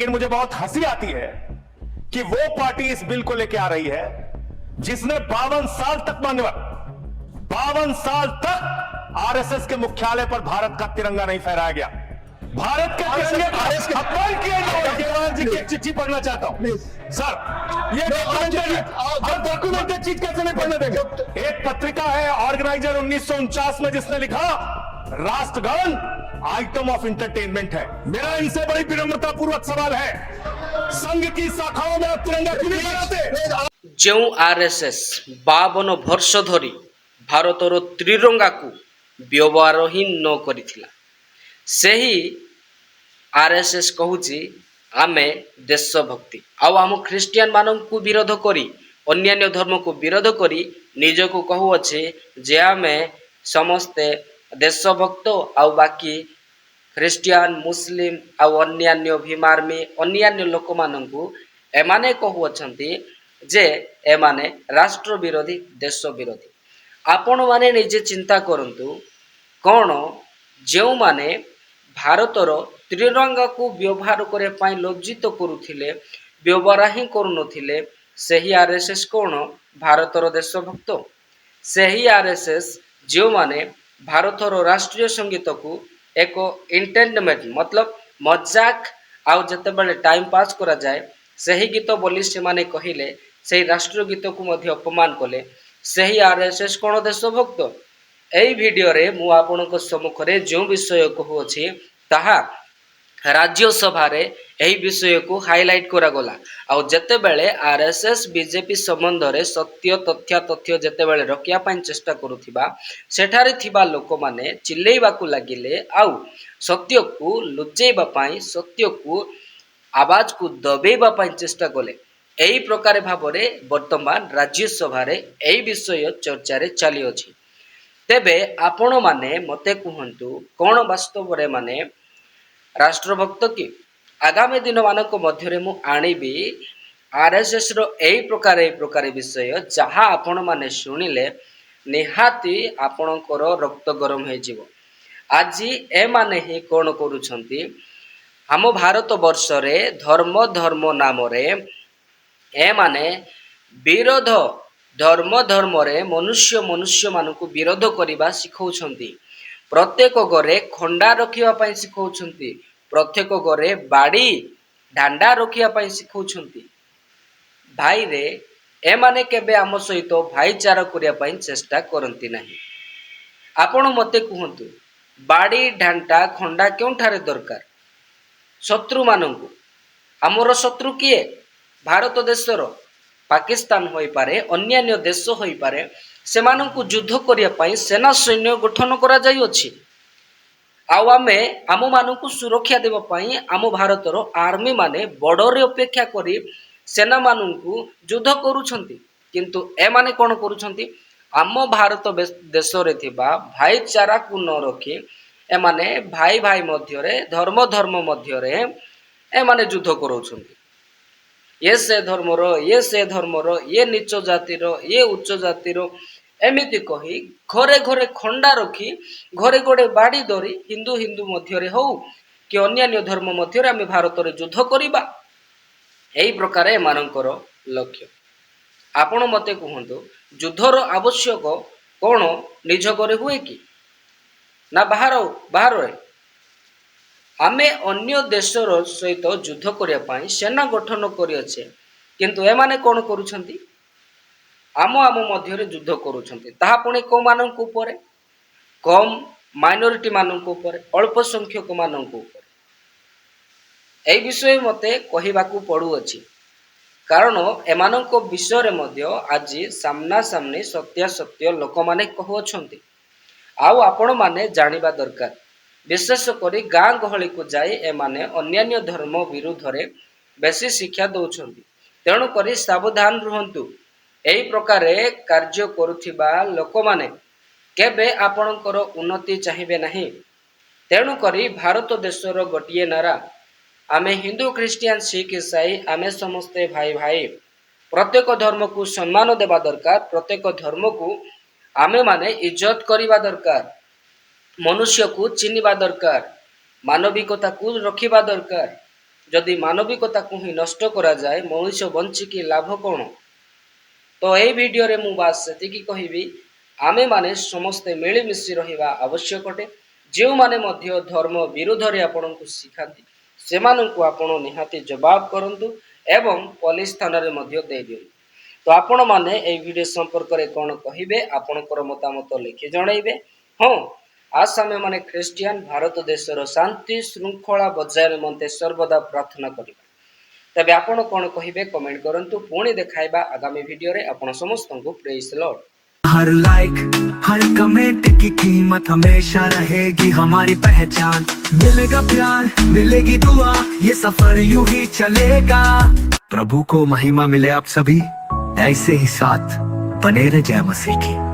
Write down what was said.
लेकिन मुझे बहुत हंसी आती है कि वो पार्टी इस बिल को लेकर आ रही है जिसने 52 साल तक 52 साल तक आरएसएस के मुख्यालय पर भारत का तिरंगा नहीं फहराया गया। भारत के तिरंगे का अपमान किया गया। केजरीवाल जी की एक चिट्ठी पढ़ना चाहता हूं सर। ये डॉक्यूमेंटेड चीज कैसे नहीं पढ़ने देंगे। एक पत्रिका है ऑर्गेनाइजर 1949 में जिसने लिखा राष्ट्रगान आइटम ऑफ एंटरटेनमेंट है। मेरा इनसे बड़ी विनम्रता पूर्वक सवाल है, संघ की शाखाओं में आप तिरंगा क्यों नहीं फहराते? जो आरएसएस 52 वर्ष धरी भारतर त्रिरंगा को व्यवहार ही न करिथिला सेही आरएसएस कहूची आमे देशभक्ति आम ख्रीस्टियान मानक को विरोध करी अन्यान्य धर्म को विरोध करी निजको कहू अच्छे जे आमे समस्ते देशभक्त आउ बाकी ख्रीस्टियान मुस्लिम आउ अन्यान्य भीमार्मी अन्यान्य लोक मानकू एमाने कहू अछंती जे एमाने राष्ट्र विरोधी देश विरोधी। आपण माने निजे चिंता करंतु कौन जो माने भारतर त्रिरंगा को व्यवहार करे पाई लज्जित करुथिले व्यवहार ही करुनथिले सेही आरएसएस कौन भारतर देशभक्त सेही आरएसएस जो माने भारतर राष्ट्रीय संगीत को एक एंटरटेनमेंट मतलब मजाक आउ जते बेले टाइम पास करा जाए सही गीत बोली से माने कहिले सही राष्ट्रीय गीत को मध्य अपमान कले सही आरएसएस कौन देशभक्त। एई वीडियो रे मु आपनक सम्मुख रे जो विषय कहू अछि ताहा राज्यसभा रे एही विषय को हाईलाइट करा गला आउ जते बेले आरएसएस बीजेपी संबंध रे सत्य तथ्य जते बेले रखिया पाई चेष्टा करुथिबा सेठारे थिबा लोक माने चिल्लेइबा को लागिले आउ सत्य को लुचेइबा पाई सत्य को आवाज को दबेइबा पाई चेष्टा कले। एही प्रकार भाबरे वर्तमान राज्यसभा रे एही विषय चर्चा रे चली अछि। तेबे आपण माने मते कहंतु कोन वास्तव रे माने राष्ट्रभक्त की आगामी दिन मानक मध्य मु आनिबी आरएसएस रो एही प्रकार विषय जहाँ आपण माने सुनिले निहाती आपणकर रक्त गरम हो जिवो। आज ए माने ही कोन करूछंती हम भारत वर्ष रे धर्म नाम रे ए माने विरोध धर्म रे मनुष्य मानकु विरोध करिबा सिखौछंती। प्रत्येक घरे खंडा रखिबा पई सिखौछंती प्रत्येक घरे बाड़ी डांडा रखिबा पई सिखौछंती। भाई रे ए माने केबे आम सहित भाईचारा करिया पई चेष्टा करंती नाही। आपण मते कहंतु बाड़ी डांडा खंडा क्यों ठारे दरकार शत्रु मानंकु आमर शत्रु किए भारत देशर पाकिस्तान होई पारे अन्यान्य देश होई पारे सेमानंकु युद्ध करिया पई सेना सैन्य गठन करा जाई अछि आउ आमे आम मानंकु सुरक्षा देबा पई आम भारतर आर्मी माने बॉर्डर रे अपेक्षा करी सेना मानंकु युद्ध करूछंती किंतु ए माने कोन करूछंती आम भारत देश रे थिबा भाईचारा को न रखी ए माने भाई भाई मध्य रे धर्म मध्य रे ए माने युद्ध करूछंती। ये से धर्मर ये नीच जातिर ये उच्च जातिर एमिति कही घरे घरे खंडा रखी घरे घरे बाड़ी धरी हिंदू मध्य हो कि अन्यान्य धर्म मध्य आम भारत रे युद्ध करिबा एही प्रकार एमानकर लक्ष्य। आपण मते कहंतु युद्धर आवश्यक कौन निज घरे हुए कि ना बाहर रे आमे अन्य देशर सहित युद्ध करिया पाई सेना गठन करिअछे किंतु एमाने कोन करूछंती आम मध्य रे युद्ध करूछंती ताहा पुणी को मानक ऊपर कम माइनॉरिटी मानक ऊपर अल्प संख्यक मानक ऊपर एई विषय मते कहिबाकू पड़ू अछि कारण एमानक विषय रे मध्य आज सामना सामने सत्य लोक माने कहू अछंती आउ आपण माने जानिबा दरकार विशेष करी गाँ गहली को जाई एमाने अन्यान्य धर्म विरुद्ध रे बेसी शिक्षा दउछंती तेणु करी सावधान रुहंतु। एही प्रकार कार्य करुथिबा लोक माने केबे आपणकर उन्नति चाहिबे नाही। तेणु करी भारत देशर गोटिए नारा आमे हिंदू ख्रीस्टियान सिख ईसाई आमे समस्ते भाई भाई प्रत्येक धर्म को सम्मान देबा दरकार प्रत्येक धर्म को आमे माने इज्जत करिबा दरकार मनुष्य को चिन्हिबा दरकार मानविकता को रखिबा दरकार ଯଦି ମାନବିକତାକୁ ହିଁ ନଷ୍ଟ କରାଯାଏ ମଣିଷ ବଞ୍ଚିକି ଲାଭ କ'ଣ? ତ ଏହି ଭିଡ଼ିଓରେ ମୁଁ ବାସ୍ ସେତିକି କହିବି, ଆମେମାନେ ସମସ୍ତେ ମିଳିମିଶି ରହିବା ଆବଶ୍ୟକ ଅଟେ। ଯେଉଁମାନେ ମଧ୍ୟ ଧର୍ମ ବିରୁଦ୍ଧରେ ଆପଣଙ୍କୁ ଶିଖାନ୍ତି ସେମାନଙ୍କୁ ଆପଣ ନିହାତି ଜବାବ କରନ୍ତୁ ଏବଂ ପୋଲିସ ଥାନାରେ ମଧ୍ୟ ଦେଇଦିଅନ୍ତୁ। ତ ଆପଣମାନେ ଏହି ଭିଡ଼ିଓ ସମ୍ପର୍କରେ କ'ଣ କହିବେ? ଆପଣଙ୍କର ମତାମତ ଲେଖି ଜଣାଇବେ। ହଁ, ଆସ ଆମେମାନେ ଖ୍ରୀଷ୍ଟିଆନ ଭାରତ ଦେଶର ଶାନ୍ତି ଶୃଙ୍ଖଳା ବଜାୟ ନିମନ୍ତେ ସର୍ବଦା ପ୍ରାର୍ଥନା କରିବା। ତେବେ ଆପଣ କ'ଣ କହିବେ କମେଣ୍ଟ କରନ୍ତୁ। ପୁଣି ଦେଖାଇବା ଆଗାମୀ ଭିଡ଼ିଓରେ। ଆପଣ ସମସ୍ତଙ୍କୁ ପ୍ରେଜ୍ ଲର୍ଡ। हर लाइक हर कमेंट की कीमत हमेशा रहेगी हमारी पहचान। मिलेगा प्यार मिलेगी दुआ, ये सफर यूं ही चलेगा। प्रभु को महिमा मिले आप सभी ऐसे ही साथ बने रहे। जय मसीह की।